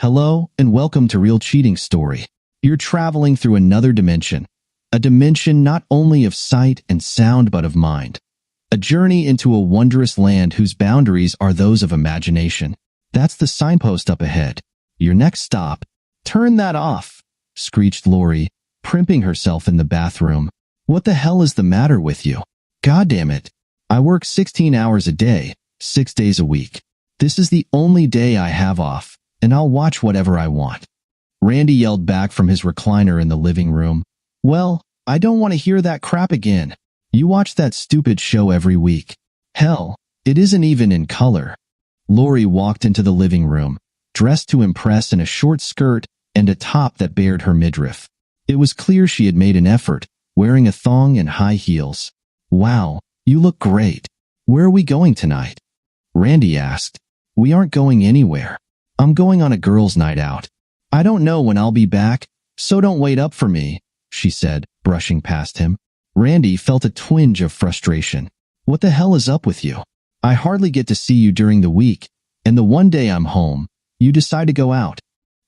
Hello and welcome to Real Cheating Story. You're traveling through another dimension. A dimension not only of sight and sound but of mind. A journey into a wondrous land whose boundaries are those of imagination. That's the signpost up ahead. Your next stop. Turn that off, screeched Lori, primping herself in the bathroom. What the hell is the matter with you? God damn it. I work 16 hours a day, 6 days a week. This is the only day I have off, and I'll watch whatever I want. Randy yelled back from his recliner in the living room. Well, I don't want to hear that crap again. You watch that stupid show every week. Hell, it isn't even in color. Lori walked into the living room, dressed to impress in a short skirt and a top that bared her midriff. It was clear she had made an effort, wearing a thong and high heels. Wow, you look great. Where are we going tonight? Randy asked. We aren't going anywhere. I'm going on a girls' night out. I don't know when I'll be back, so don't wait up for me, she said, brushing past him. Randy felt a twinge of frustration. What the hell is up with you? I hardly get to see you during the week, and the one day I'm home, you decide to go out.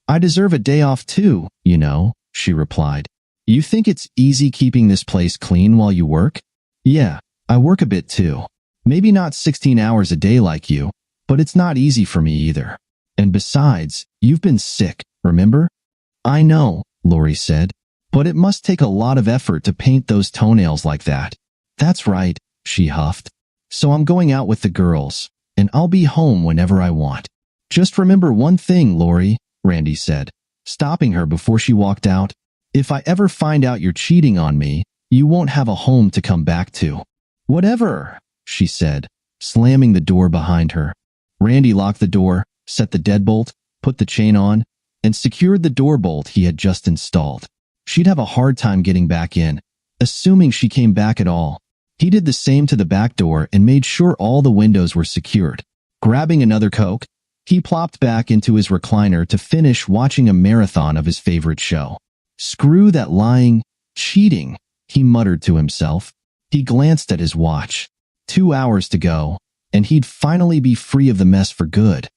I deserve a day off too, you know, she replied. You think it's easy keeping this place clean while you work? Yeah, I work a bit too. Maybe not 16 hours a day like you, but it's not easy for me either. And besides, you've been sick, remember? I know, Lori said, but it must take a lot of effort to paint those toenails like that. That's right, she huffed. So I'm going out with the girls, and I'll be home whenever I want. Just remember one thing, Lori, Randy said, stopping her before she walked out. If I ever find out you're cheating on me, you won't have a home to come back to. Whatever, she said, slamming the door behind her. Randy locked the door, set the deadbolt, put the chain on, and secured the door bolt he had just installed. She'd have a hard time getting back in, assuming she came back at all. He did the same to the back door and made sure all the windows were secured. Grabbing another Coke, he plopped back into his recliner to finish watching a marathon of his favorite show. Screw that lying, cheating, he muttered to himself. He glanced at his watch. 2 hours to go, and he'd finally be free of the mess for good.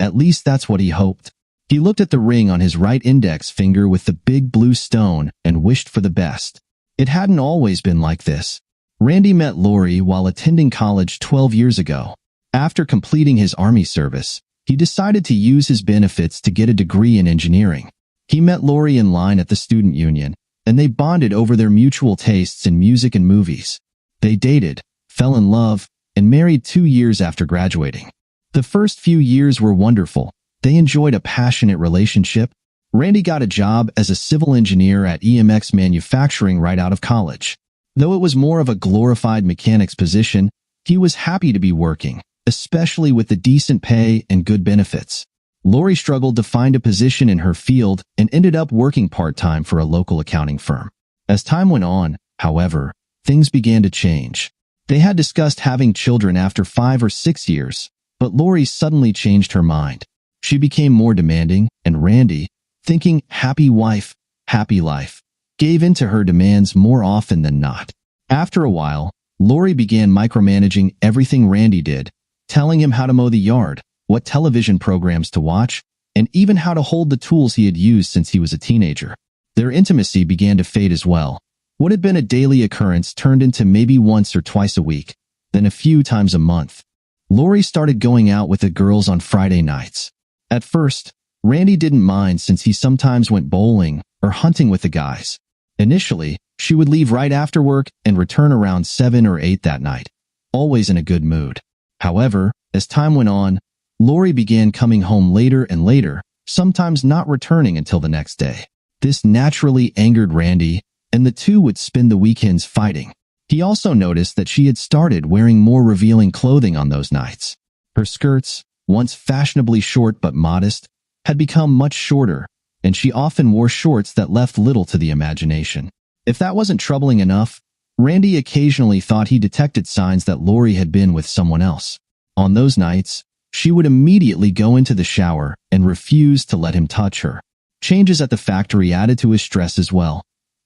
At least that's what he hoped. He looked at the ring on his right index finger with the big blue stone and wished for the best. It hadn't always been like this. Randy met Lori while attending college 12 years ago. After completing his Army service, he decided to use his benefits to get a degree in engineering. He met Lori in line at the student union, and they bonded over their mutual tastes in music and movies. They dated, fell in love, and married 2 years after graduating. The first few years were wonderful. They enjoyed a passionate relationship. Randy got a job as a civil engineer at EMX Manufacturing right out of college. Though it was more of a glorified mechanic's position, he was happy to be working, especially with the decent pay and good benefits. Lori struggled to find a position in her field and ended up working part-time for a local accounting firm. As time went on, however, things began to change. They had discussed having children after 5 or 6 years, but Lori suddenly changed her mind. She became more demanding, and Randy, thinking happy wife, happy life, gave in to her demands more often than not. After a while, Lori began micromanaging everything Randy did, telling him how to mow the yard, what television programs to watch, and even how to hold the tools he had used since he was a teenager. Their intimacy began to fade as well. What had been a daily occurrence turned into maybe once or twice a week, then a few times a month. Lori started going out with the girls on Friday nights. At first, Randy didn't mind since he sometimes went bowling or hunting with the guys. Initially, she would leave right after work and return around 7 or 8 that night, always in a good mood. However, as time went on, Lori began coming home later and later, sometimes not returning until the next day. This naturally angered Randy, and the two would spend the weekends fighting. He also noticed that she had started wearing more revealing clothing on those nights. Her skirts, once fashionably short but modest, had become much shorter, and she often wore shorts that left little to the imagination. If that wasn't troubling enough, Randy occasionally thought he detected signs that Lori had been with someone else. On those nights, she would immediately go into the shower and refuse to let him touch her. Changes at the factory added to his stress as well.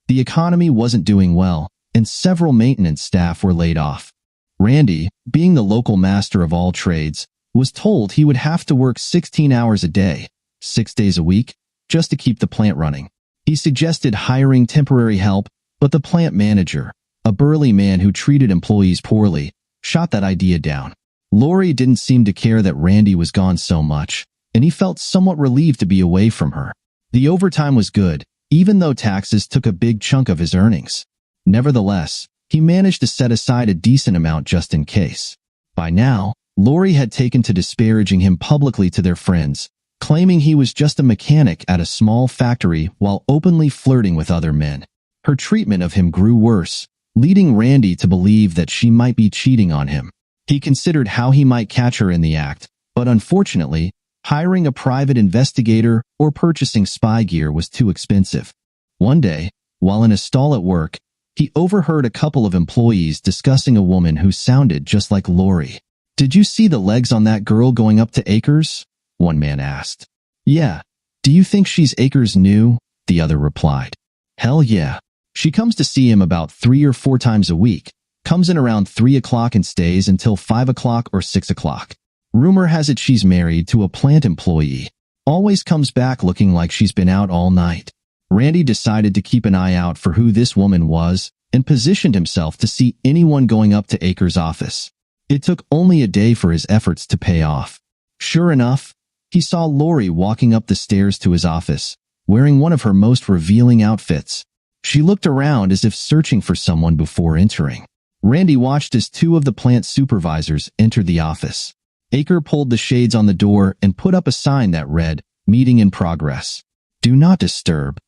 The economy wasn't doing well, and several maintenance staff were laid off. Randy, being the local master of all trades, was told he would have to work 16 hours a day, 6 days a week, just to keep the plant running. He suggested hiring temporary help, but the plant manager, a burly man who treated employees poorly, shot that idea down. Lori didn't seem to care that Randy was gone so much, and he felt somewhat relieved to be away from her. The overtime was good, even though taxes took a big chunk of his earnings. Nevertheless, he managed to set aside a decent amount just in case. By now, Lori had taken to disparaging him publicly to their friends, claiming he was just a mechanic at a small factory while openly flirting with other men. Her treatment of him grew worse, leading Randy to believe that she might be cheating on him. He considered how he might catch her in the act, but unfortunately, hiring a private investigator or purchasing spy gear was too expensive. One day, while in a stall at work, he overheard a couple of employees discussing a woman who sounded just like Lori. "Did you see the legs on that girl going up to Akers?" one man asked. "Yeah. Do you think she's Akers' new?" the other replied. "Hell yeah. She comes to see him about 3 or 4 times a week, comes in around 3 o'clock and stays until 5 o'clock or 6 o'clock. Rumor has it she's married to a plant employee. Always comes back looking like she's been out all night." Randy decided to keep an eye out for who this woman was and positioned himself to see anyone going up to Akers' office. It took only a day for his efforts to pay off. Sure enough, he saw Lori walking up the stairs to his office, wearing one of her most revealing outfits. She looked around as if searching for someone before entering. Randy watched as 2 of the plant supervisors entered the office. Aker pulled the shades on the door and put up a sign that read, "Meeting in progress. Do not disturb."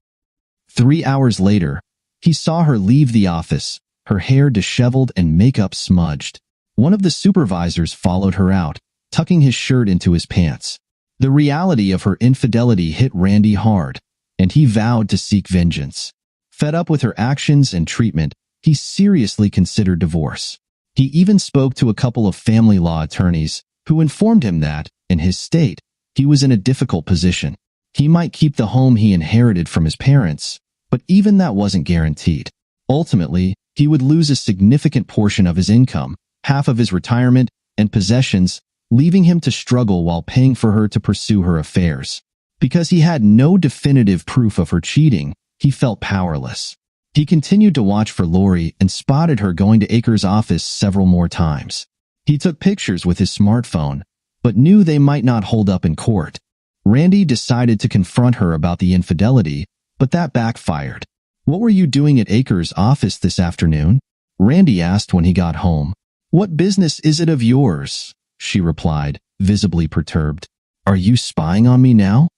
3 hours later, he saw her leave the office, her hair disheveled and makeup smudged. One of the supervisors followed her out, tucking his shirt into his pants. The reality of her infidelity hit Randy hard, and he vowed to seek vengeance. Fed up with her actions and treatment, he seriously considered divorce. He even spoke to a couple of family law attorneys who informed him that, in his state, he was in a difficult position. He might keep the home he inherited from his parents, but even that wasn't guaranteed. Ultimately, he would lose a significant portion of his income, half of his retirement, and possessions, leaving him to struggle while paying for her to pursue her affairs. Because he had no definitive proof of her cheating, he felt powerless. He continued to watch for Lori and spotted her going to Akers' office several more times. He took pictures with his smartphone, but knew they might not hold up in court. Randy decided to confront her about the infidelity, but that backfired. "What were you doing at Akers' office this afternoon?" Randy asked when he got home. "What business is it of yours?" she replied, visibly perturbed. "Are you spying on me now?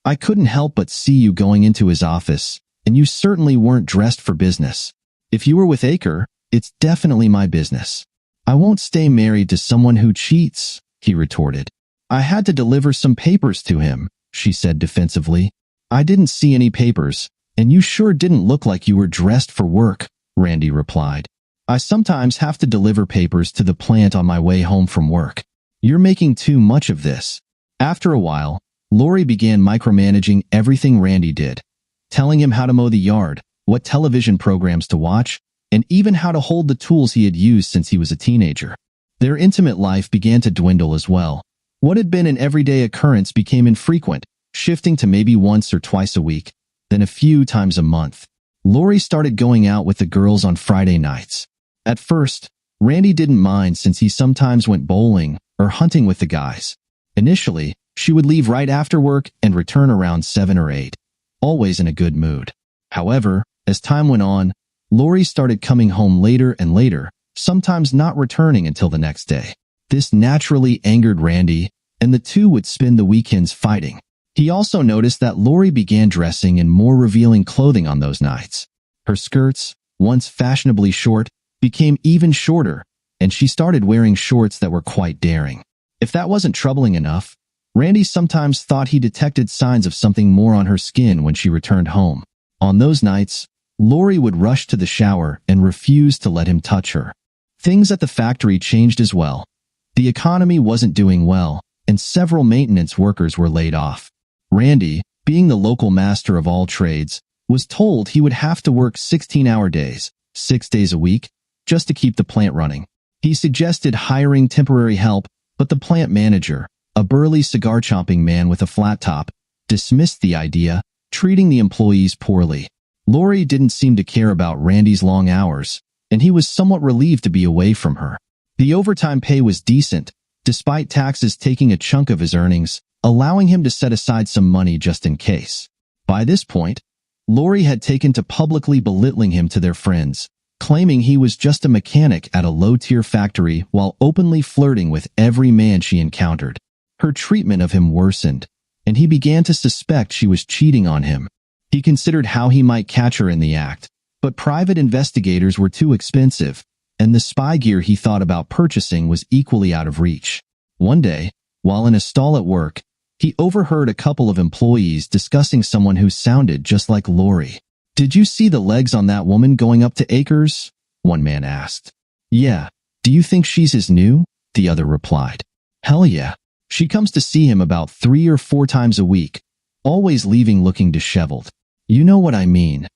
I couldn't help but see you going into his office, and you certainly weren't dressed for business. If you were with Aker, it's definitely my business." "I won't stay married to someone who cheats," he retorted. "I had to deliver some papers to him," she said defensively. "I didn't see any papers, and you sure didn't look like you were dressed for work," Randy replied. "I sometimes have to deliver papers to the plant on my way home from work. You're making too much of this." After a while, Lori began micromanaging everything Randy did, telling him how to mow the yard, what television programs to watch, and even how to hold the tools he had used since he was a teenager. Their intimate life began to dwindle as well. What had been an everyday occurrence became infrequent, shifting to maybe once or twice a week, then a few times a month. Lori started going out with the girls on Friday nights. At first, Randy didn't mind since he sometimes went bowling or hunting with the guys. Initially, she would leave right after work and return around 7 or 8, always in a good mood. However, as time went on, Lori started coming home later and later, sometimes not returning until the next day. This naturally angered Randy, and the two would spend the weekends fighting. He also noticed that Lori began dressing in more revealing clothing on those nights. Her skirts, once fashionably short, became even shorter, and she started wearing shorts that were quite daring. If that wasn't troubling enough, Randy sometimes thought he detected signs of something more on her skin when she returned home. On those nights, Lori would rush to the shower and refuse to let him touch her. Things at the factory changed as well. The economy wasn't doing well, and several maintenance workers were laid off. Randy, being the local master of all trades, was told he would have to work 16-hour days, 6 days a week, just to keep the plant running. He suggested hiring temporary help, but the plant manager, a burly cigar-chomping man with a flat top, dismissed the idea, treating the employees poorly. Lori didn't seem to care about Randy's long hours, and he was somewhat relieved to be away from her. The overtime pay was decent, despite taxes taking a chunk of his earnings, allowing him to set aside some money just in case. By this point, Lori had taken to publicly belittling him to their friends, claiming he was just a mechanic at a low-tier factory while openly flirting with every man she encountered. Her treatment of him worsened, and he began to suspect she was cheating on him. He considered how he might catch her in the act, but private investigators were too expensive, and the spy gear he thought about purchasing was equally out of reach. One day, while in a stall at work, he overheard a couple of employees discussing someone who sounded just like Lori. "Did you see the legs on that woman going up to Acres?" one man asked. "Yeah. Do you think she's his new?" the other replied. "Hell yeah. She comes to see him about 3 or 4 times a week, always leaving looking disheveled. You know what I mean."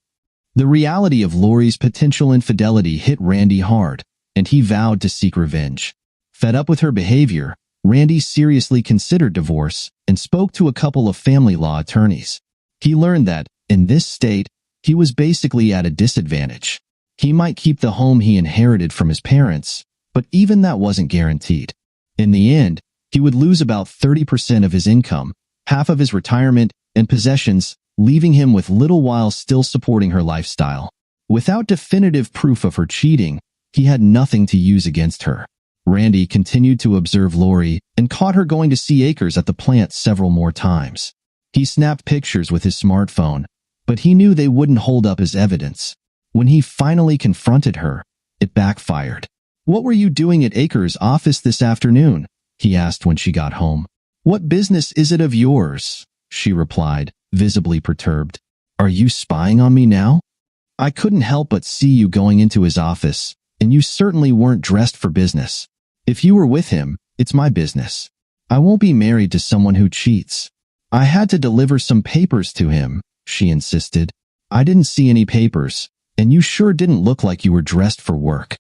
The reality of Lori's potential infidelity hit Randy hard, and he vowed to seek revenge. Fed up with her behavior, Randy seriously considered divorce and spoke to a couple of family law attorneys. He learned that, in this state, he was basically at a disadvantage. He might keep the home he inherited from his parents, but even that wasn't guaranteed. In the end, he would lose about 30% of his income, half of his retirement, and possessions, leaving him with little while still supporting her lifestyle. Without definitive proof of her cheating, he had nothing to use against her. Randy continued to observe Lori and caught her going to see Acres at the plant several more times. He snapped pictures with his smartphone, but he knew they wouldn't hold up as evidence. When he finally confronted her, it backfired. "What were you doing at Acres' office this afternoon?" he asked when she got home. "What business is it of yours?" she replied, visibly perturbed. "Are you spying on me now? I couldn't help but see you going into his office, and you certainly weren't dressed for business. If you were with him, it's my business. I won't be married to someone who cheats." "I had to deliver some papers to him," she insisted. "I didn't see any papers, and you sure didn't look like you were dressed for work."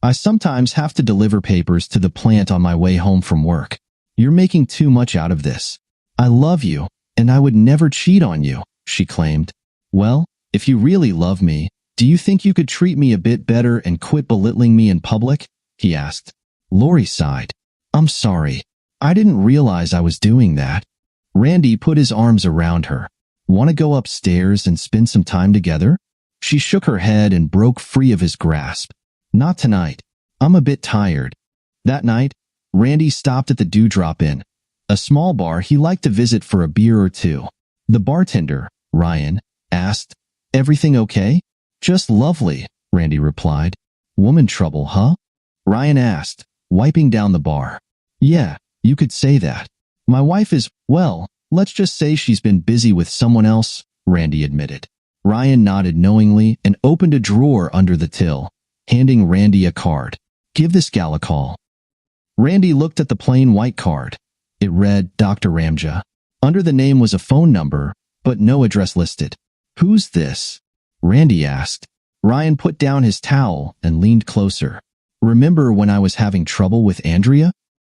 "I sometimes have to deliver papers to the plant on my way home from work. You're making too much out of this. I love you, and I would never cheat on you," she claimed. "Well, if you really love me, do you think you could treat me a bit better and quit belittling me in public?" he asked. Lori sighed. "I'm sorry. I didn't realize I was doing that." Randy put his arms around her. "Want to go upstairs and spend some time together?" She shook her head and broke free of his grasp. "Not tonight. I'm a bit tired." That night, Randy stopped at the Dewdrop Inn, a small bar he liked to visit for a beer or two. The bartender, Ryan, asked, "Everything okay?" "Just lovely," Randy replied. "Woman trouble, huh?" Ryan asked, wiping down the bar. "Yeah, you could say that. My wife is, well, let's just say she's been busy with someone else," Randy admitted. Ryan nodded knowingly and opened a drawer under the till, handing Randy a card. "Give this gal a call." Randy looked at the plain white card. It read Dr. Ramja. Under the name was a phone number, but no address listed. "Who's this?" Randy asked. Ryan put down his towel and leaned closer. "Remember when I was having trouble with Andrea?"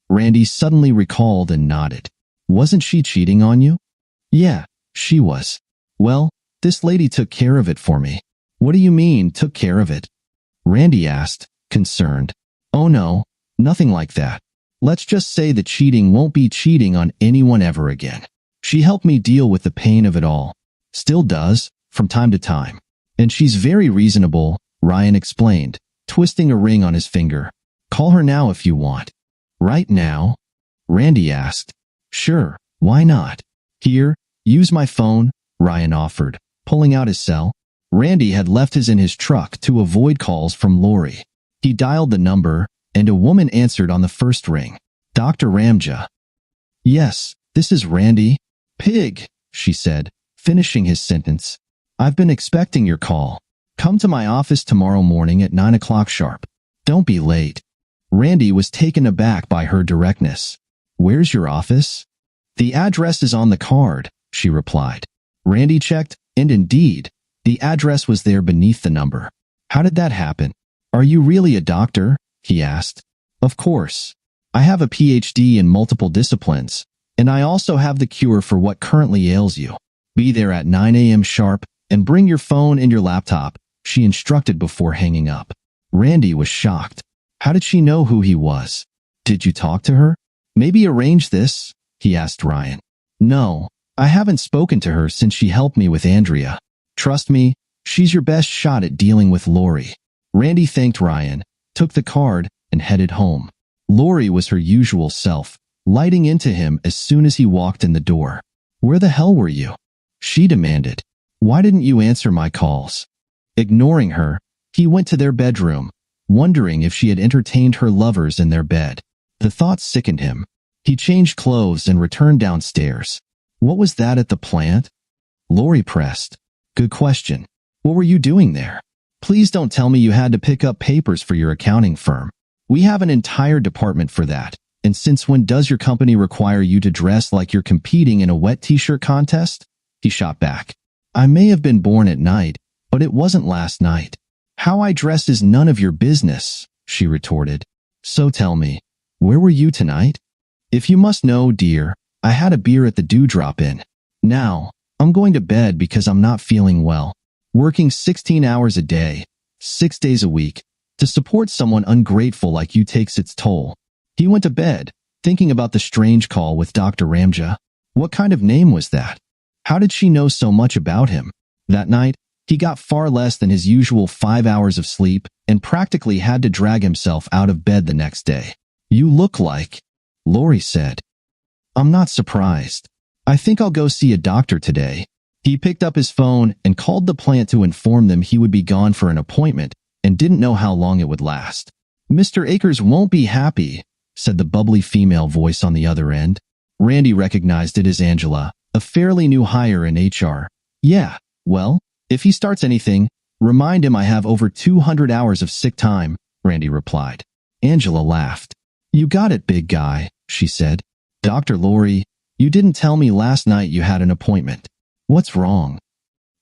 Randy suddenly recalled and nodded. "Wasn't she cheating on you?" "Yeah, she was." "Well, this lady took care of it for me." "What do you mean, took care of it?" Randy asked, concerned. "Oh no, nothing like that. Let's just say the cheating won't be cheating on anyone ever again. She helped me deal with the pain of it all. Still does, from time to time. And she's very reasonable," Ryan explained, twisting a ring on his finger. "Call her now if you want." "Right now?" Randy asked. "Sure, why not?" "Here, use my phone," Ryan offered, pulling out his cell. Randy had left his in his truck to avoid calls from Lori. He dialed the number, and a woman answered on the first ring. "Dr. Ramja." "Yes, this is Randy." "Pig," she said, finishing his sentence. "I've been expecting your call. Come to my office tomorrow morning at 9 o'clock sharp. Don't be late." Randy was taken aback by her directness. "Where's your office?" "The address is on the card," she replied. Randy checked, and indeed, the address was there beneath the number. "How did that happen?" "Are you really a doctor?" he asked. "Of course. I have a PhD in multiple disciplines. And I also have the cure for what currently ails you. Be there at 9 a.m. sharp and bring your phone and your laptop, she instructed before hanging up. Randy was shocked. How did she know who he was? Did you talk to her? Maybe arrange this? He asked Ryan. No, I haven't spoken to her since she helped me with Andrea. Trust me, she's your best shot at dealing with Lori. Randy thanked Ryan, took the card, and headed home. Lori was her usual self, lighting into him as soon as he walked in the door. Where the hell were you? She demanded. Why didn't you answer my calls? Ignoring her, he went to their bedroom, wondering if she had entertained her lovers in their bed. The thought sickened him. He changed clothes and returned downstairs. What was that at the plant? Lori pressed. Good question. What were you doing there? Please don't tell me you had to pick up papers for your accounting firm. We have an entire department for that. And since when does your company require you to dress like you're competing in a wet t-shirt contest? He shot back. I may have been born at night, but it wasn't last night. How I dress is none of your business, she retorted. So tell me, where were you tonight? If you must know, dear, I had a beer at the Dewdrop Inn. Now, I'm going to bed because I'm not feeling well. Working 16 hours a day, 6 days a week, to support someone ungrateful like you takes its toll. He went to bed, thinking about the strange call with Dr. Ramja. What kind of name was that? How did she know so much about him? That night, he got far less than his usual 5 hours of sleep and practically had to drag himself out of bed the next day. You look like, Lori said. I'm not surprised. I think I'll go see a doctor today. He picked up his phone and called the plant to inform them he would be gone for an appointment and didn't know how long it would last. Mr. Akers won't be happy, said the bubbly female voice on the other end. Randy recognized it as Angela, a fairly new hire in HR. Yeah, well, if he starts anything, remind him I have over 200 hours of sick time, Randy replied. Angela laughed. You got it, big guy, she said. Dr. Lori, you didn't tell me last night you had an appointment. What's wrong?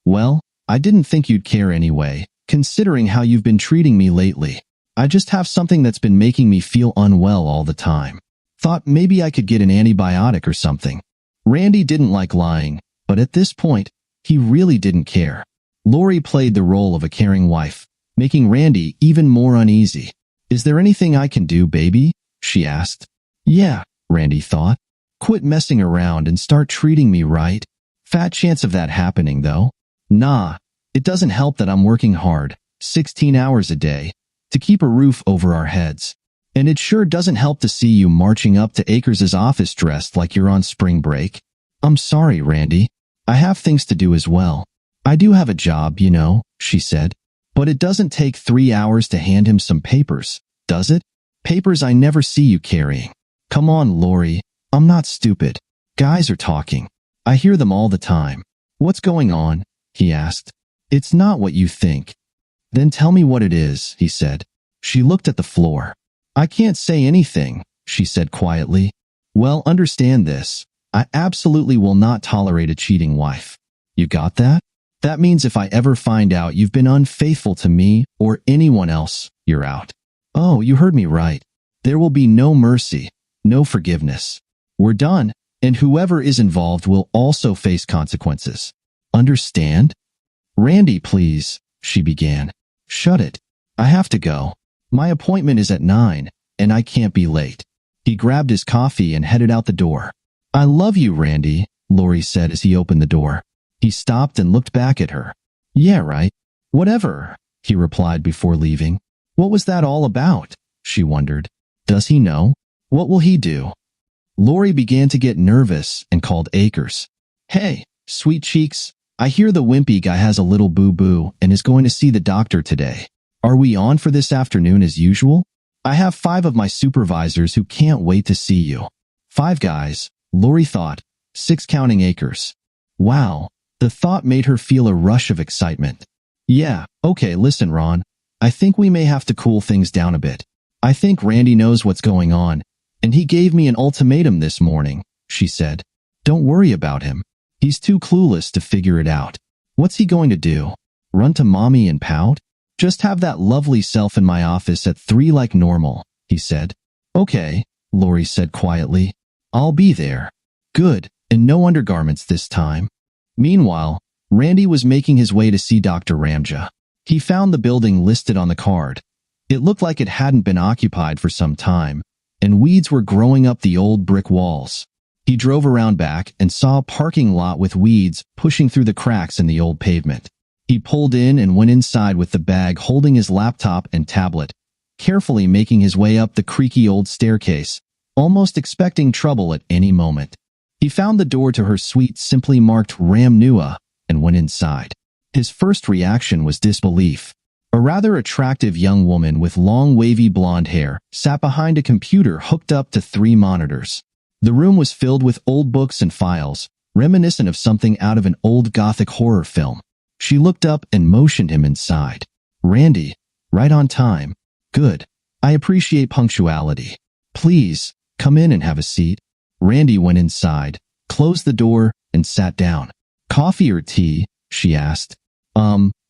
Well, I didn't think you'd care anyway, considering how you've been treating me lately. I just have something that's been making me feel unwell all the time. Thought maybe I could get an antibiotic or something. Randy didn't like lying, but at this point, he really didn't care. Lori played the role of a caring wife, making Randy even more uneasy. Is there anything I can do, baby? She asked. Yeah, Randy thought. Quit messing around and start treating me right. Fat chance of that happening, though. Nah, it doesn't help that I'm working hard, 16 hours a day, to keep a roof over our heads. And it sure doesn't help to see you marching up to Akers' office dressed like you're on spring break. I'm sorry, Randy. I have things to do as well. I do have a job, you know, she said. But it doesn't take 3 hours to hand him some papers, does it? Papers I never see you carrying. Come on, Lori. I'm not stupid. Guys are talking. I hear them all the time. What's going on? He asked. It's not what you think. Then tell me what it is, he said. She looked at the floor. I can't say anything, she said quietly. Well, understand this. I absolutely will not tolerate a cheating wife. You got that? That means if I ever find out you've been unfaithful to me or anyone else, you're out. Oh, you heard me right. There will be no mercy, no forgiveness. We're done, and whoever is involved will also face consequences. Understand? Randy, please, she began. Shut it. I have to go. My appointment is at 9, and I can't be late. He grabbed his coffee and headed out the door. I love you, Randy, Lori said as he opened the door. He stopped and looked back at her. Yeah, right. Whatever, he replied before leaving. What was that all about? She wondered. Does he know? What will he do? Lori began to get nervous and called Akers. Hey, sweet cheeks, I hear the wimpy guy has a little boo-boo and is going to see the doctor today. Are we on for this afternoon as usual? I have 5 of my supervisors who can't wait to see you. 5 guys, Lori thought, 6 counting Akers. Wow, the thought made her feel a rush of excitement. Yeah, okay, listen, Ron. I think we may have to cool things down a bit. I think Randy knows what's going on, and he gave me an ultimatum this morning, she said. Don't worry about him. He's too clueless to figure it out. What's he going to do? Run to mommy and pout? Just have that lovely self in my office at 3 like normal, he said. Okay, Lori said quietly. I'll be there. Good, and no undergarments this time. Meanwhile, Randy was making his way to see Dr. Ramja. He found the building listed on the card. It looked like it hadn't been occupied for some time, and weeds were growing up the old brick walls. He drove around back and saw a parking lot with weeds pushing through the cracks in the old pavement. He pulled in and went inside with the bag holding his laptop and tablet, carefully making his way up the creaky old staircase, almost expecting trouble at any moment. He found the door to her suite simply marked Ram Nua and went inside. His first reaction was disbelief. A rather attractive young woman with long wavy blonde hair sat behind a computer hooked up to 3 monitors. The room was filled with old books and files, reminiscent of something out of an old Gothic horror film. She looked up and motioned him inside. Randy, right on time. Good. I appreciate punctuality. Please, come in and have a seat. Randy went inside, closed the door, and sat down. Coffee or tea? She asked.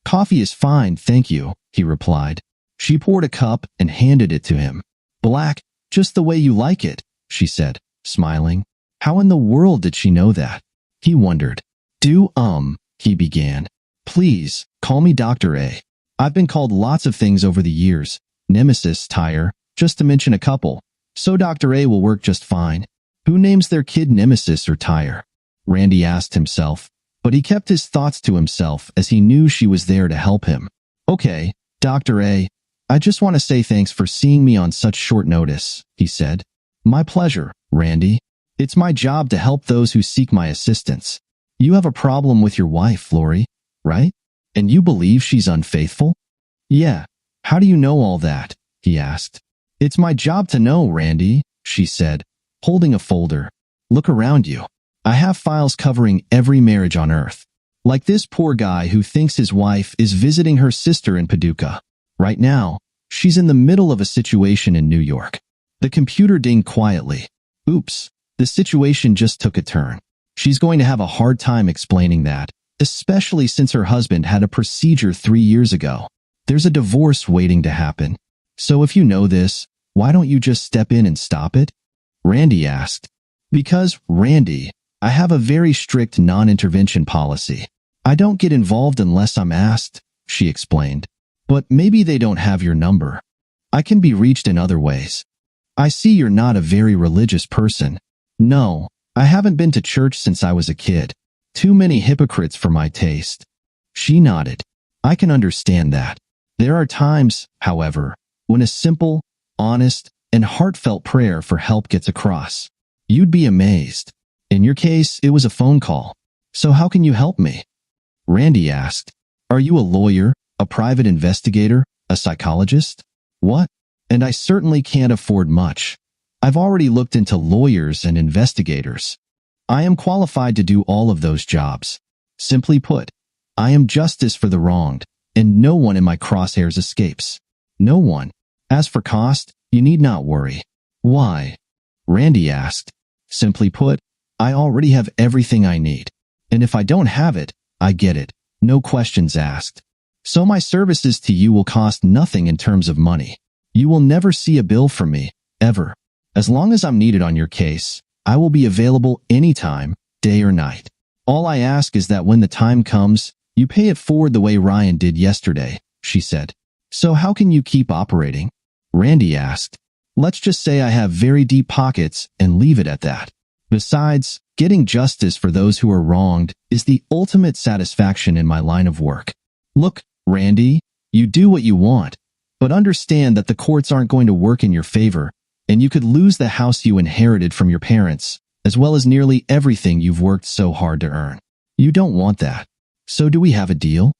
Coffee is fine, thank you, he replied. She poured a cup and handed it to him. Black, just the way you like it, she said, smiling. How in the world did she know that? He wondered. He began. Please, call me Dr. A. I've been called lots of things over the years. Nemesis, Tyre, just to mention a couple. So Dr. A will work just fine. Who names their kid Nemesis or Tyre? Randy asked himself, but he kept his thoughts to himself as he knew she was there to help him. Okay, Dr. A, I just want to say thanks for seeing me on such short notice, he said. My pleasure, Randy. It's my job to help those who seek my assistance. You have a problem with your wife, Lori, right? And you believe she's unfaithful? Yeah. How do you know all that? He asked. It's my job to know, Randy, she said, holding a folder. Look around you. I have files covering every marriage on earth. Like this poor guy who thinks his wife is visiting her sister in Paducah. Right now, she's in the middle of a situation in New York. The computer dinged quietly. Oops, the situation just took a turn. She's going to have a hard time explaining that, especially since her husband had a procedure 3 years ago. There's a divorce waiting to happen. So if you know this, why don't you just step in and stop it? Randy asked. Because, Randy, I have a very strict non-intervention policy. I don't get involved unless I'm asked, she explained. But maybe they don't have your number. I can be reached in other ways. I see you're not a very religious person. No, I haven't been to church since I was a kid. Too many hypocrites for my taste. She nodded. I can understand that. There are times, however, when a simple, honest, and heartfelt prayer for help gets across. You'd be amazed. In your case, it was a phone call. So how can you help me? Randy asked. Are you a lawyer, a private investigator, a psychologist? What? And I certainly can't afford much. I've already looked into lawyers and investigators. I am qualified to do all of those jobs. Simply put, I am justice for the wronged, and no one in my crosshairs escapes. No one. As for cost, you need not worry. Why? Randy asked. Simply put, I already have everything I need. And if I don't have it, I get it. No questions asked. So my services to you will cost nothing in terms of money. You will never see a bill from me, ever. As long as I'm needed on your case, I will be available anytime, day or night. All I ask is that when the time comes, you pay it forward the way Ryan did yesterday, she said. So how can you keep operating? Randy asked. Let's just say I have very deep pockets and leave it at that. Besides, getting justice for those who are wronged is the ultimate satisfaction in my line of work. Look, Randy, you do what you want, but understand that the courts aren't going to work in your favor, and you could lose the house you inherited from your parents, as well as nearly everything you've worked so hard to earn. You don't want that. So do we have a deal?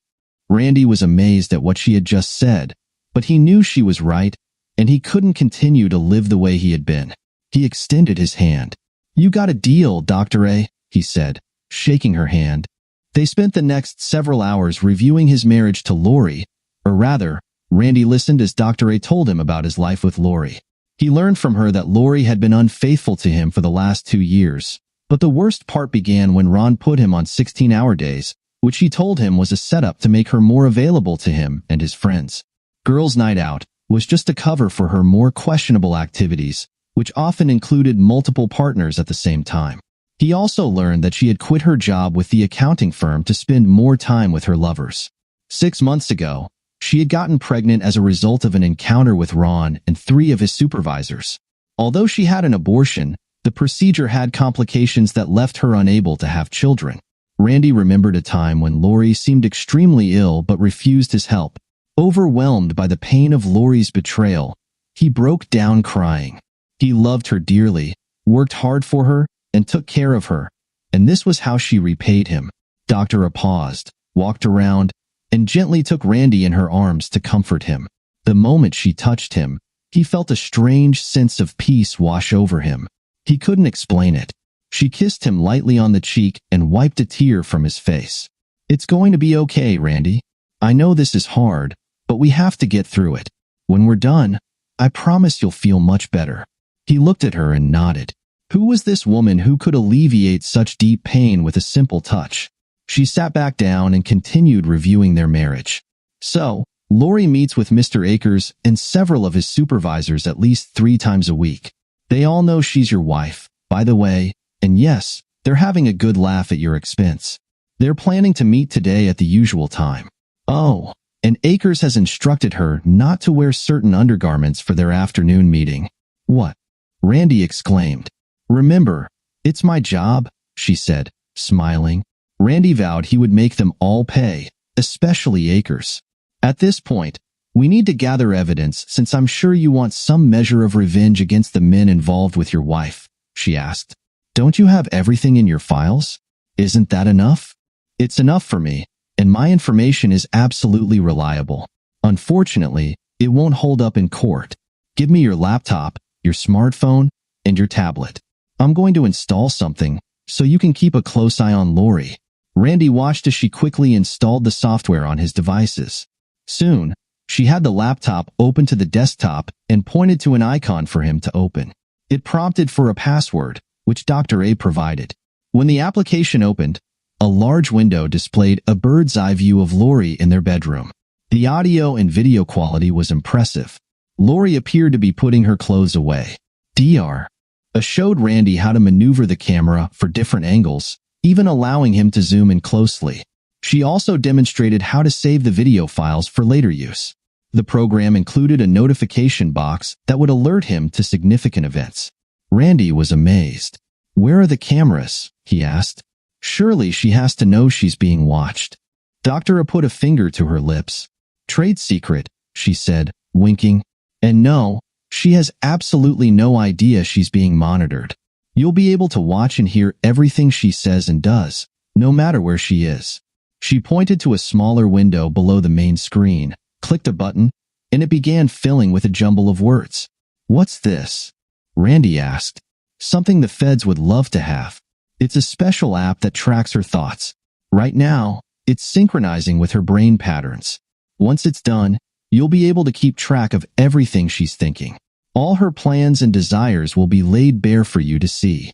Randy was amazed at what she had just said, but he knew she was right, and he couldn't continue to live the way he had been. He extended his hand. You got a deal, Dr. A, he said, shaking her hand. They spent the next several hours reviewing his marriage to Lori, or rather, Randy listened as Dr. A told him about his life with Lori. He learned from her that Lori had been unfaithful to him for the last 2 years, but the worst part began when Ron put him on 16-hour days, which he told him was a setup to make her more available to him and his friends. Girls' Night Out was just a cover for her more questionable activities, which often included multiple partners at the same time. He also learned that she had quit her job with the accounting firm to spend more time with her lovers. 6 months ago, she had gotten pregnant as a result of an encounter with Ron and 3 of his supervisors. Although she had an abortion, the procedure had complications that left her unable to have children. Randy remembered a time when Lori seemed extremely ill but refused his help. Overwhelmed by the pain of Lori's betrayal, he broke down crying. He loved her dearly, worked hard for her, and took care of her, and this was how she repaid him. Dr. paused, walked around, and gently took Randy in her arms to comfort him. The moment she touched him, he felt a strange sense of peace wash over him. He couldn't explain it. She kissed him lightly on the cheek and wiped a tear from his face. "It's going to be okay, Randy. I know this is hard, but we have to get through it. When we're done, I promise you'll feel much better." He looked at her and nodded. Who was this woman who could alleviate such deep pain with a simple touch? She sat back down and continued reviewing their marriage. So, Lori meets with Mr. Akers and several of his supervisors at least 3 times a week. They all know she's your wife, by the way, and yes, they're having a good laugh at your expense. They're planning to meet today at the usual time. Oh, and Akers has instructed her not to wear certain undergarments for their afternoon meeting. What? Randy exclaimed. "Remember, it's my job," she said, smiling. Randy vowed he would make them all pay, especially Akers. "At this point, we need to gather evidence since I'm sure you want some measure of revenge against the men involved with your wife," she asked. "Don't you have everything in your files? Isn't that enough?" "It's enough for me, and my information is absolutely reliable. Unfortunately, it won't hold up in court. Give me your laptop, your smartphone, and your tablet. I'm going to install something, so you can keep a close eye on Lori." Randy watched as she quickly installed the software on his devices. Soon, she had the laptop open to the desktop and pointed to an icon for him to open. It prompted for a password, which Dr. A provided. When the application opened, a large window displayed a bird's-eye view of Lori in their bedroom. The audio and video quality was impressive. Lori appeared to be putting her clothes away. Dr. A showed Randy how to maneuver the camera for different angles, even allowing him to zoom in closely. She also demonstrated how to save the video files for later use. The program included a notification box that would alert him to significant events. Randy was amazed. "Where are the cameras?" he asked. "Surely she has to know she's being watched." Dr. A put a finger to her lips. "Trade secret," she said, winking. "And no, she has absolutely no idea she's being monitored. You'll be able to watch and hear everything she says and does, no matter where she is." She pointed to a smaller window below the main screen, clicked a button, and it began filling with a jumble of words. "What's this?" Randy asked. "Something the feds would love to have. It's a special app that tracks her thoughts. Right now, it's synchronizing with her brain patterns. Once it's done, you'll be able to keep track of everything she's thinking. All her plans and desires will be laid bare for you to see."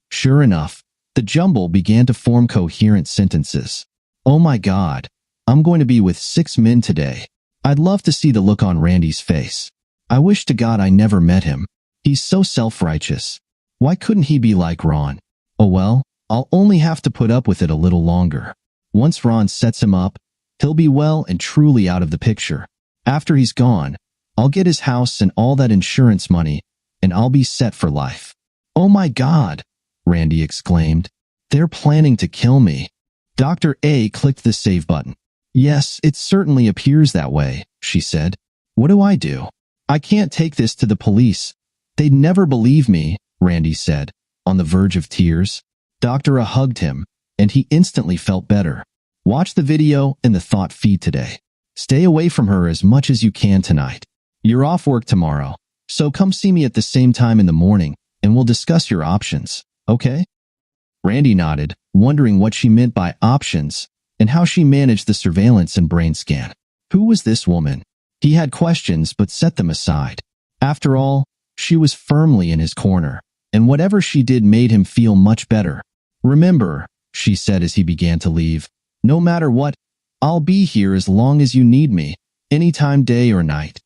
Sure enough, the jumble began to form coherent sentences. "Oh my God, I'm going to be with 6 men today. I'd love to see the look on Randy's face. I wish to God I never met him. He's so self-righteous. Why couldn't he be like Ron? Oh well, I'll only have to put up with it a little longer. Once Ron sets him up, he'll be well and truly out of the picture. After he's gone, I'll get his house and all that insurance money, and I'll be set for life." "Oh my God," Randy exclaimed. "They're planning to kill me." Dr. A clicked the save button. "Yes, it certainly appears that way," she said. "What do I do? I can't take this to the police. They'd never believe me," Randy said, on the verge of tears. Dr. A hugged him, and he instantly felt better. "Watch the video and the thought feed today. Stay away from her as much as you can tonight. You're off work tomorrow, so come see me at the same time in the morning, and we'll discuss your options, okay?" Randy nodded, wondering what she meant by options and how she managed the surveillance and brain scan. Who was this woman? He had questions but set them aside. After all, she was firmly in his corner, and whatever she did made him feel much better. "Remember," she said as he began to leave, "no matter what, I'll be here as long as you need me, anytime, day or night."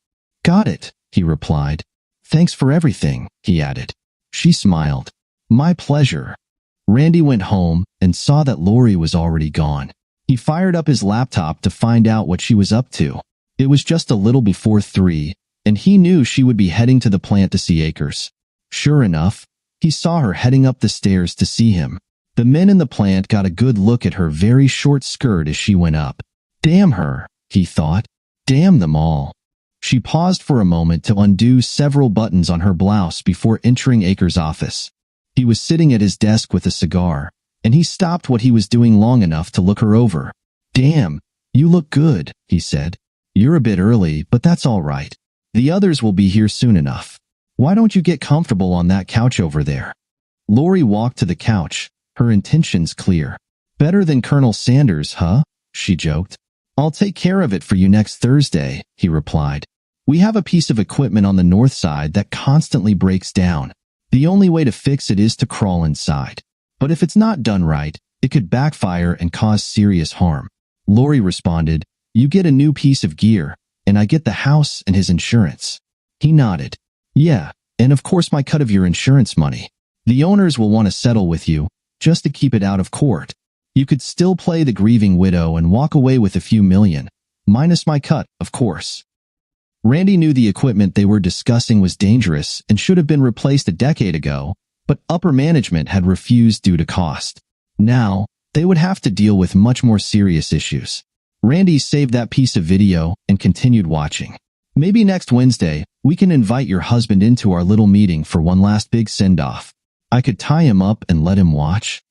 "Got it," he replied. "Thanks for everything," he added. She smiled. "My pleasure." Randy went home and saw that Lori was already gone. He fired up his laptop to find out what she was up to. It was just a little before 3, and he knew she would be heading to the plant to see Akers. Sure enough, he saw her heading up the stairs to see him. The men in the plant got a good look at her very short skirt as she went up. Damn her, he thought. Damn them all. She paused for a moment to undo several buttons on her blouse before entering Akers' office. He was sitting at his desk with a cigar, and he stopped what he was doing long enough to look her over. Damn, you look good, he said. You're a bit early, but that's all right. The others will be here soon enough. Why don't you get comfortable on that couch over there? Lori walked to the couch, her intentions clear. Better than Colonel Sanders, huh? She joked. I'll take care of it for you next Thursday, he replied. We have a piece of equipment on the north side that constantly breaks down. The only way to fix it is to crawl inside. But if it's not done right, it could backfire and cause serious harm. Lori responded, You get a new piece of gear, and I get the house and his insurance. He nodded. Yeah, and of course my cut of your insurance money. The owners will want to settle with you, just to keep it out of court. You could still play the grieving widow and walk away with a few million, minus my cut, of course. Randy knew the equipment they were discussing was dangerous and should have been replaced a decade ago, but upper management had refused due to cost. Now, they would have to deal with much more serious issues. Randy saved that piece of video and continued watching. Maybe next Wednesday, we can invite your husband into our little meeting for one last big send-off. I could tie him up and let him watch.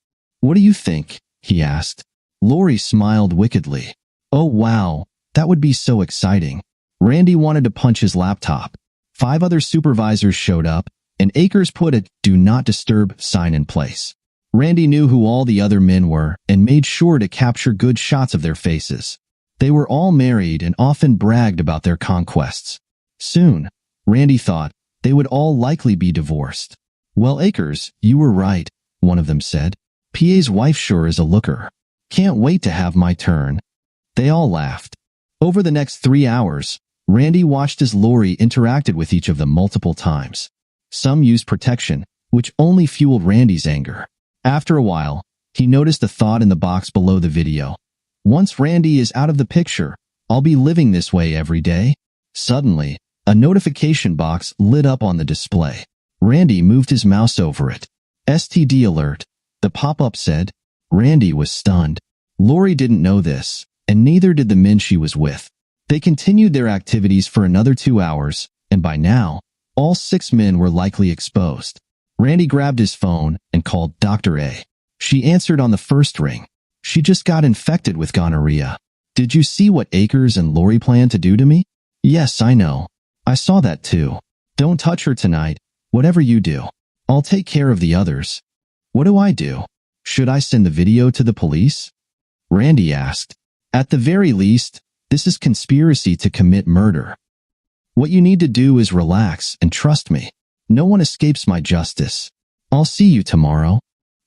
What do you think? He asked. Lori smiled wickedly. Oh wow, that would be so exciting. Randy wanted to punch his laptop. 5 other supervisors showed up, and Akers put a "Do Not Disturb" sign in place. Randy knew who all the other men were and made sure to capture good shots of their faces. They were all married and often bragged about their conquests. Soon, Randy thought, they would all likely be divorced. Well, Akers, you were right, one of them said. PA's wife sure is a looker. Can't wait to have my turn. They all laughed. Over the next 3 hours, Randy watched as Lori interacted with each of them multiple times. Some used protection, which only fueled Randy's anger. After a while, he noticed a thought in the box below the video. Once Randy is out of the picture, I'll be living this way every day. Suddenly, a notification box lit up on the display. Randy moved his mouse over it. STD alert, the pop-up said. Randy was stunned. Lori didn't know this, and neither did the men she was with. They continued their activities for another 2 hours, and by now, all 6 men were likely exposed. Randy grabbed his phone and called Dr. A. She answered on the first ring. She just got infected with gonorrhea. Did you see what Akers and Lori plan to do to me? Yes, I know. I saw that too. Don't touch her tonight. Whatever you do, I'll take care of the others. What do I do? Should I send the video to the police? Randy asked. At the very least, this is conspiracy to commit murder. What you need to do is relax and trust me. No one escapes my justice. I'll see you tomorrow.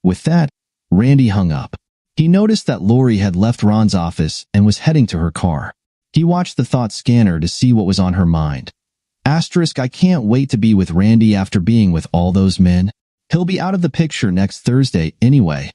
With that, Randy hung up. He noticed that Lori had left Ron's office and was heading to her car. He watched the thought scanner to see what was on her mind. Asterisk, I can't wait to be with Randy after being with all those men. He'll be out of the picture next Thursday anyway.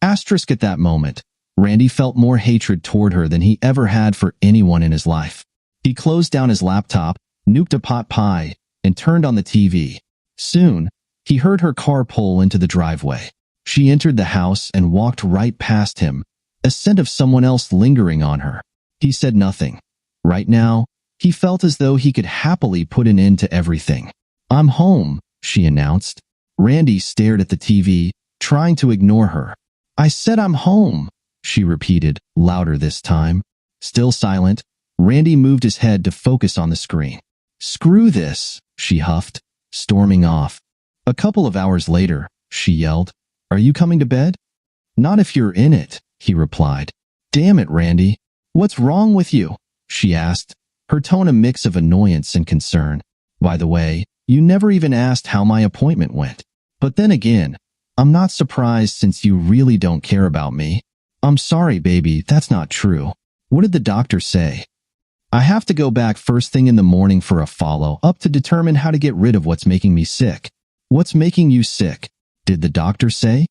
Asterisk, at that moment, Randy felt more hatred toward her than he ever had for anyone in his life. He closed down his laptop, nuked a pot pie, and turned on the TV. Soon, he heard her car pull into the driveway. She entered the house and walked right past him, a scent of someone else lingering on her. He said nothing. Right now, he felt as though he could happily put an end to everything. I'm home, she announced. Randy stared at the TV, trying to ignore her. I said I'm home, she repeated, louder this time. Still silent, Randy moved his head to focus on the screen. Screw this, she huffed, storming off. A couple of hours later, she yelled, Are you coming to bed? Not if you're in it, he replied. Damn it, Randy. What's wrong with you? She asked, her tone a mix of annoyance and concern. By the way, you never even asked how my appointment went. But then again, I'm not surprised since you really don't care about me. I'm sorry, baby, that's not true. What did the doctor say? I have to go back first thing in the morning for a follow-up to determine how to get rid of what's making me sick. What's making you sick? Did the doctor say?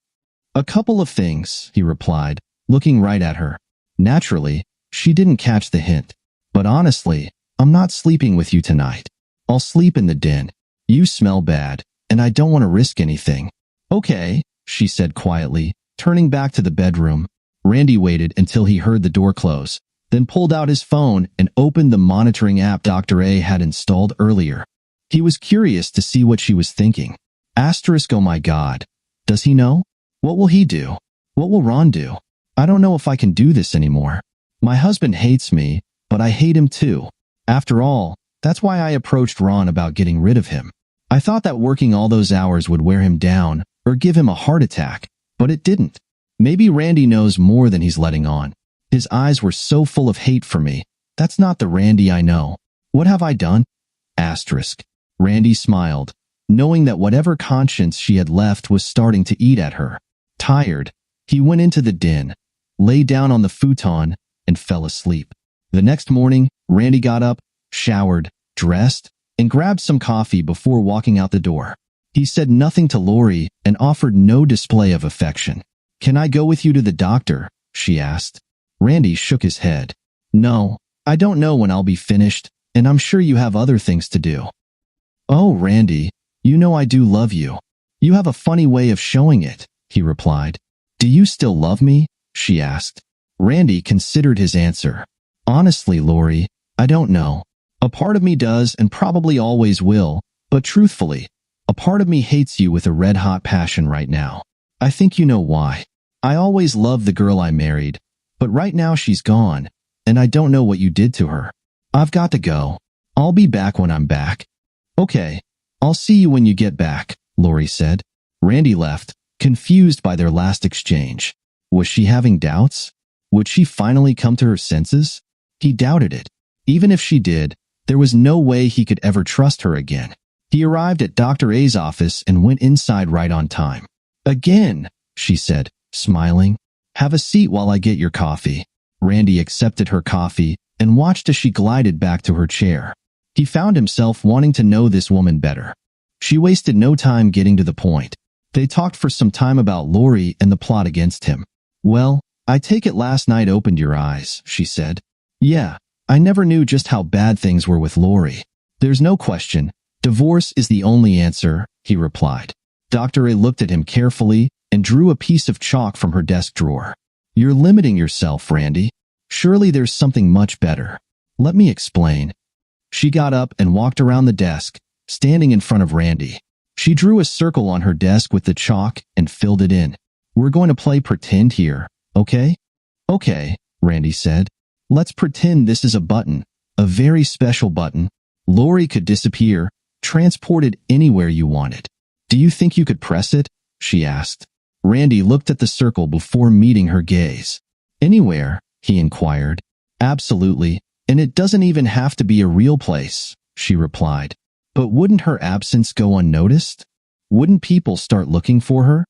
A couple of things, he replied, looking right at her. Naturally, she didn't catch the hint. But honestly, I'm not sleeping with you tonight. I'll sleep in the den. You smell bad, and I don't want to risk anything. Okay, she said quietly, turning back to the bedroom. Randy waited until he heard the door close, then pulled out his phone and opened the monitoring app Dr. A had installed earlier. He was curious to see what she was thinking. Asterisk, oh my God. Does he know? What will he do? What will Ron do? I don't know if I can do this anymore. My husband hates me, but I hate him too. After all, that's why I approached Ron about getting rid of him. I thought that working all those hours would wear him down or give him a heart attack, but it didn't. Maybe Randy knows more than he's letting on. His eyes were so full of hate for me. That's not the Randy I know. What have I done? Asterisk. Randy smiled, knowing that whatever conscience she had left was starting to eat at her. Tired, he went into the den, lay down on the futon, and fell asleep. The next morning, Randy got up, showered, dressed, and grabbed some coffee before walking out the door. He said nothing to Lori and offered no display of affection. Can I go with you to the doctor? She asked. Randy shook his head. No, I don't know when I'll be finished, and I'm sure you have other things to do. Oh, Randy, you know I do love you. You have a funny way of showing it, he replied. Do you still love me? She asked. Randy considered his answer. Honestly, Lori, I don't know. A part of me does and probably always will, but truthfully, a part of me hates you with a red-hot passion right now. I think you know why. I always loved the girl I married, but right now she's gone, and I don't know what you did to her. I've got to go. I'll be back when I'm back. Okay, I'll see you when you get back, Lori said. Randy left, confused by their last exchange. Was she having doubts? Would she finally come to her senses? He doubted it. Even if she did, there was no way he could ever trust her again. He arrived at Dr. A's office and went inside right on time. Again, she said, smiling. Have a seat while I get your coffee. Randy accepted her coffee and watched as she glided back to her chair. He found himself wanting to know this woman better. She wasted no time getting to the point. They talked for some time about Lori and the plot against him. Well, I take it last night opened your eyes, she said. Yeah, I never knew just how bad things were with Lori. There's no question. Divorce is the only answer, he replied. Dr. A looked at him carefully and drew a piece of chalk from her desk drawer. You're limiting yourself, Randy. Surely there's something much better. Let me explain. She got up and walked around the desk, standing in front of Randy. She drew a circle on her desk with the chalk and filled it in. We're going to play pretend here, okay? Okay, Randy said. Let's pretend this is a button, a very special button. Lori could disappear, transported anywhere you wanted. Do you think you could press it? She asked. Randy looked at the circle before meeting her gaze. Anywhere, he inquired. Absolutely, and it doesn't even have to be a real place, she replied. But wouldn't her absence go unnoticed? Wouldn't people start looking for her?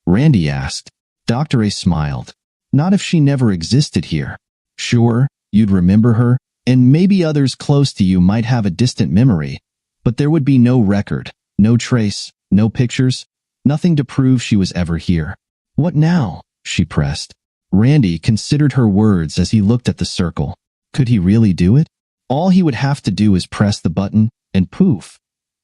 Randy asked. Dr. A smiled. Not if she never existed here. Sure, you'd remember her, and maybe others close to you might have a distant memory, but there would be no record, no trace, no pictures, nothing to prove she was ever here. What now? She pressed. Randy considered her words as he looked at the circle. Could he really do it? All he would have to do is press the button, and poof.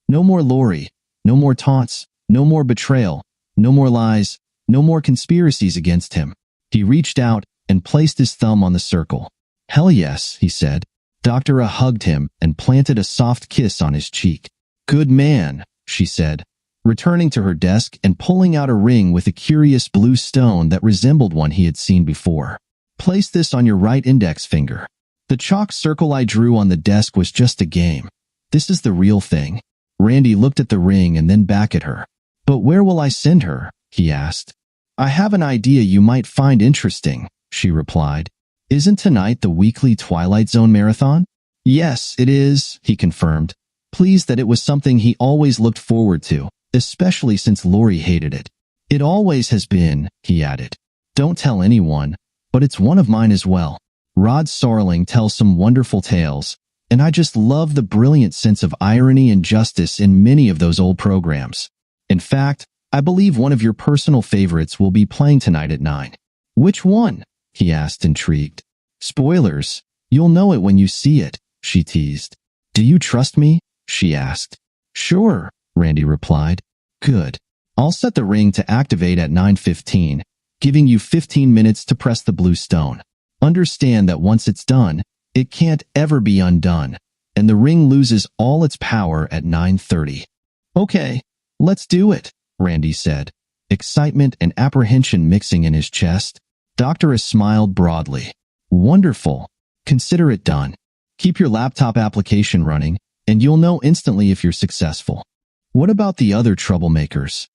No more Lori, no more taunts, no more betrayal, no more lies, no more conspiracies against him. He reached out and placed his thumb on the circle. Hell yes, he said. Dr. A hugged him and planted a soft kiss on his cheek. Good man, she said, returning to her desk and pulling out a ring with a curious blue stone that resembled one he had seen before. Place this on your right index finger. The chalk circle I drew on the desk was just a game. This is the real thing. Randy looked at the ring and then back at her. But where will I send her? He asked. I have an idea you might find interesting, she replied. Isn't tonight the weekly Twilight Zone marathon? Yes, it is, he confirmed, pleased that it was something he always looked forward to, especially since Lori hated it. It always has been, he added. Don't tell anyone, but it's one of mine as well. Rod Serling tells some wonderful tales, and I just love the brilliant sense of irony and justice in many of those old programs. In fact, I believe one of your personal favorites will be playing tonight at 9. Which one? He asked, intrigued. Spoilers. You'll know it when you see it, she teased. Do you trust me? She asked. Sure, Randy replied. Good. I'll set the ring to activate at 9:15, giving you 15 minutes to press the blue stone. Understand that once it's done, it can't ever be undone, and the ring loses all its power at 9:30. Okay, let's do it, Randy said, excitement and apprehension mixing in his chest. Dr. S smiled broadly. Wonderful. Consider it done. Keep your laptop application running, and you'll know instantly if you're successful. What about the other troublemakers?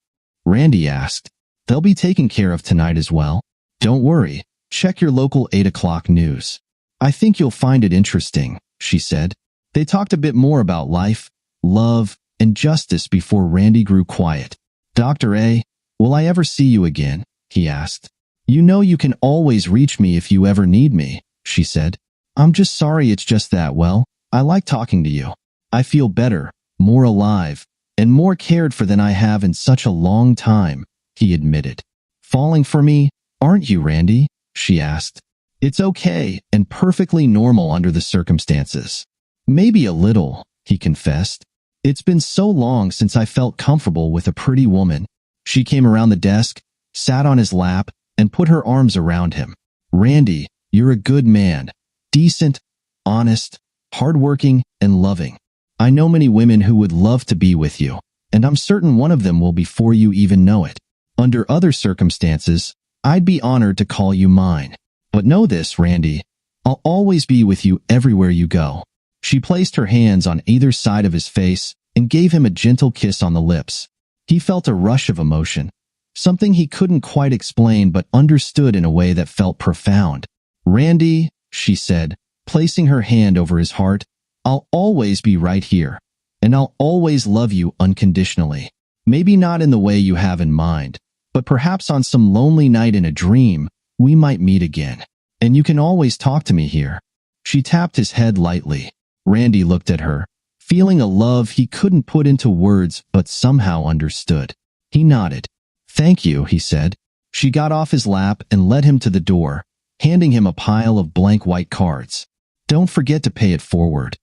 Randy asked. They'll be taken care of tonight as well. Don't worry. Check your local 8 o'clock news. I think you'll find it interesting, she said. They talked a bit more about life, love, and justice before Randy grew quiet. Dr. A, will I ever see you again? He asked. You know you can always reach me if you ever need me, she said. I'm just sorry it's just that, well, I like talking to you. I feel better, more alive, and more cared for than I have in such a long time, he admitted. Falling for me, aren't you, Randy? She asked. It's okay and perfectly normal under the circumstances. Maybe a little, he confessed. It's been so long since I felt comfortable with a pretty woman. She came around the desk, sat on his lap, and put her arms around him. Randy, you're a good man. Decent, honest, hardworking, and loving. I know many women who would love to be with you, and I'm certain one of them will before you even know it. Under other circumstances, I'd be honored to call you mine. But know this, Randy, I'll always be with you everywhere you go. She placed her hands on either side of his face and gave him a gentle kiss on the lips. He felt a rush of emotion, something he couldn't quite explain but understood in a way that felt profound. Randy, she said, placing her hand over his heart, I'll always be right here, and I'll always love you unconditionally. Maybe not in the way you have in mind, but perhaps on some lonely night in a dream, we might meet again. And you can always talk to me here. She tapped his head lightly. Randy looked at her, feeling a love he couldn't put into words but somehow understood. He nodded. Thank you, he said. She got off his lap and led him to the door, handing him a pile of blank white cards. Don't forget to pay it forward.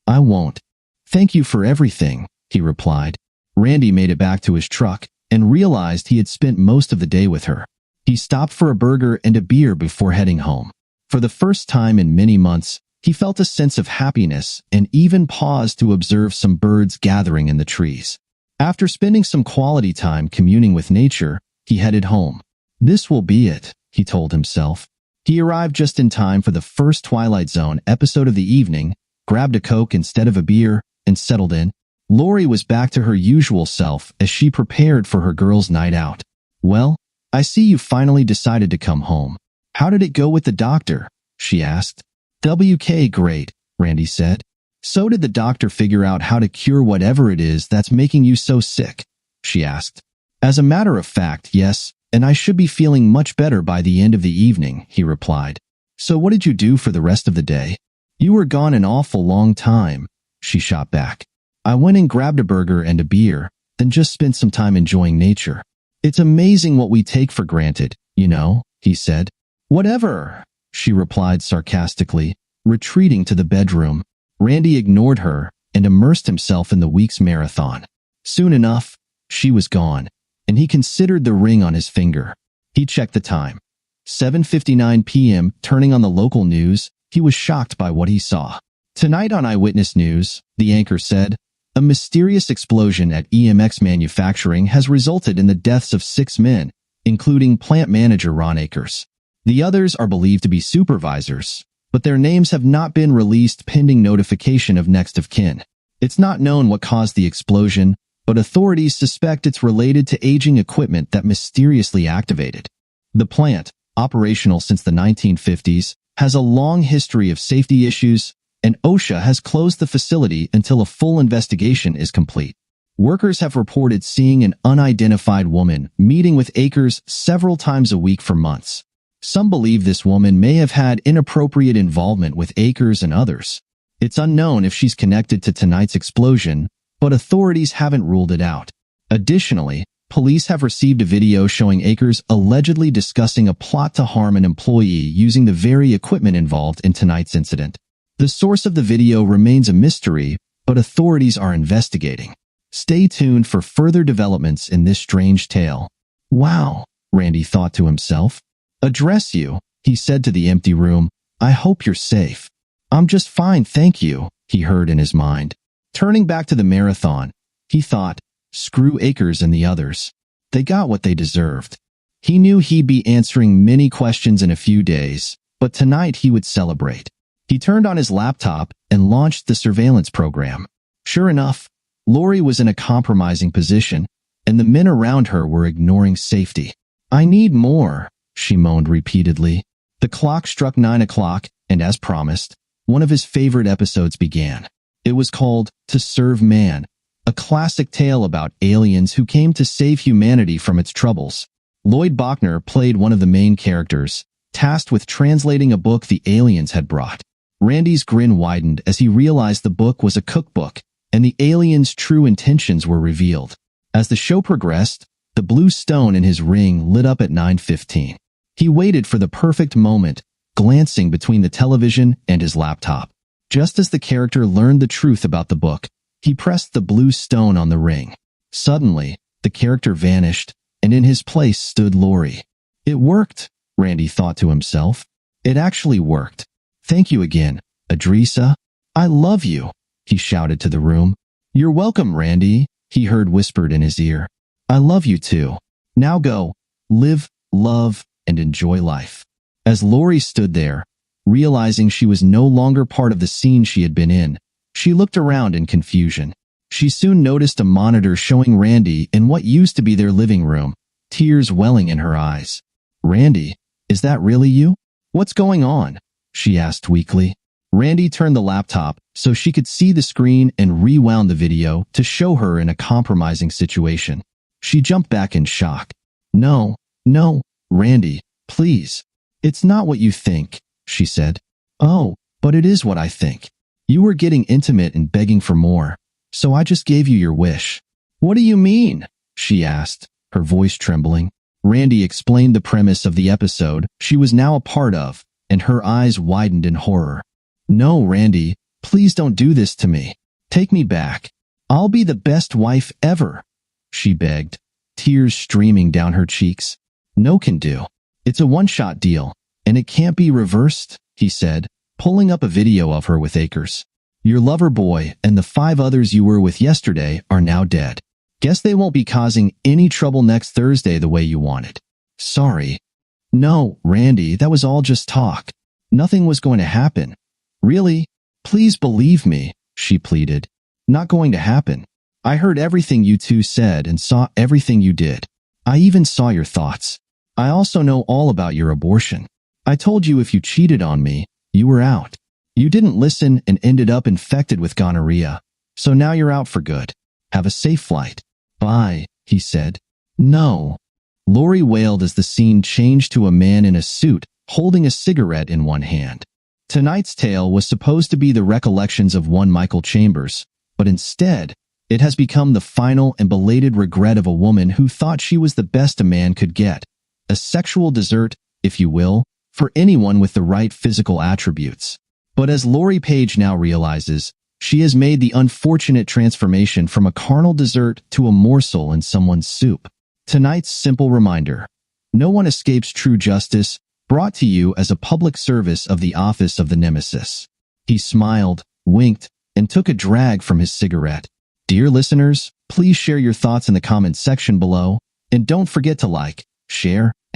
I won't. Thank you for everything, he replied. Randy made it back to his truck and realized he had spent most of the day with her. He stopped for a burger and a beer before heading home. For the first time in many months, he felt a sense of happiness and even paused to observe some birds gathering in the trees. After spending some quality time communing with nature, he headed home. This will be it, he told himself. He arrived just in time for the first Twilight Zone episode of the evening, grabbed a Coke instead of a beer, and settled in. Lori was back to her usual self as she prepared for her girls' night out. Well, I see you finally decided to come home. How did it go with the doctor? She asked. WK great, Randy said. So did the doctor figure out how to cure whatever it is that's making you so sick? She asked. As a matter of fact, yes, and I should be feeling much better by the end of the evening, he replied. So what did you do for the rest of the day? You were gone an awful long time, she shot back. I went and grabbed a burger and a beer, then just spent some time enjoying nature. It's amazing what we take for granted, you know, he said. Whatever, she replied sarcastically, retreating to the bedroom. Randy ignored her and immersed himself in the week's marathon. Soon enough, she was gone, and he considered the ring on his finger. He checked the time. 7:59 p.m. Turning on the local news, he was shocked by what he saw. Tonight on Eyewitness News, the anchor said, a mysterious explosion at EMX Manufacturing has resulted in the deaths of 6 men, including plant manager Ron Akers. The others are believed to be supervisors, but their names have not been released pending notification of next of kin. It's not known what caused the explosion, but authorities suspect it's related to aging equipment that mysteriously activated. The plant, operational since the 1950s, has a long history of safety issues, and OSHA has closed the facility until a full investigation is complete. Workers have reported seeing an unidentified woman meeting with Akers several times a week for months. Some believe this woman may have had inappropriate involvement with Akers and others. It's unknown if she's connected to tonight's explosion, but authorities haven't ruled it out. Additionally, Police have received a video showing Akers allegedly discussing a plot to harm an employee using the very equipment involved in tonight's incident. The source of the video remains a mystery, but authorities are investigating. Stay tuned for further developments in this strange tale. Wow, Randy thought to himself. Address you, he said to the empty room. I hope you're safe. I'm just fine, thank you, he heard in his mind. Turning back to the marathon, he thought, screw Akers and the others. They got what they deserved. He knew he'd be answering many questions in a few days, but tonight he would celebrate. He turned on his laptop and launched the surveillance program. Sure enough, Lori was in a compromising position, and the men around her were ignoring safety. I need more, she moaned repeatedly. The clock struck 9 o'clock, and as promised, one of his favorite episodes began. It was called To Serve Man, a classic tale about aliens who came to save humanity from its troubles. Lloyd Bachner played one of the main characters, tasked with translating a book the aliens had brought. Randy's grin widened as he realized the book was a cookbook, and the aliens' true intentions were revealed. As the show progressed, the blue stone in his ring lit up at 9:15. He waited for the perfect moment, glancing between the television and his laptop. Just as the character learned the truth about the book, he pressed the blue stone on the ring. Suddenly, the character vanished, and in his place stood Lori. It worked, Randy thought to himself. It actually worked. Thank you again, Adrisa. I love you, he shouted to the room. You're welcome, Randy, he heard whispered in his ear. I love you too. Now go, live, love, and enjoy life. As Lori stood there, realizing she was no longer part of the scene she had been in, she looked around in confusion. She soon noticed a monitor showing Randy in what used to be their living room, tears welling in her eyes. Randy, is that really you? What's going on? She asked weakly. Randy turned the laptop so she could see the screen and rewound the video to show her in a compromising situation. She jumped back in shock. No, Randy, please. It's not what you think, she said. Oh, but it is what I think. You were getting intimate and begging for more, so I just gave you your wish. What do you mean? She asked, her voice trembling. Randy explained the premise of the episode she was now a part of, and her eyes widened in horror. No, Randy, please don't do this to me. Take me back. I'll be the best wife ever, she begged, tears streaming down her cheeks. No can do. It's a one-shot deal, and it can't be reversed, he said, pulling up a video of her with Akers. Your lover boy and the 5 others you were with yesterday are now dead. Guess they won't be causing any trouble next Thursday the way you wanted. Sorry. No, Randy, that was all just talk. Nothing was going to happen. Really? Please believe me, she pleaded. Not going to happen. I heard everything you two said and saw everything you did. I even saw your thoughts. I also know all about your abortion. I told you if you cheated on me, you were out. You didn't listen and ended up infected with gonorrhea. So now you're out for good. Have a safe flight. Bye, he said. No. Lori wailed as the scene changed to a man in a suit, holding a cigarette in one hand. Tonight's tale was supposed to be the recollections of one Michael Chambers, but instead, it has become the final and belated regret of a woman who thought she was the best a man could get. A sexual dessert, if you will, for anyone with the right physical attributes. But as Lori Page now realizes, she has made the unfortunate transformation from a carnal dessert to a morsel in someone's soup. Tonight's simple reminder: no one escapes true justice, brought to you as a public service of the office of the nemesis. He smiled, winked, and took a drag from his cigarette. Dear listeners, please share your thoughts in the comments section below, and don't forget to like, share,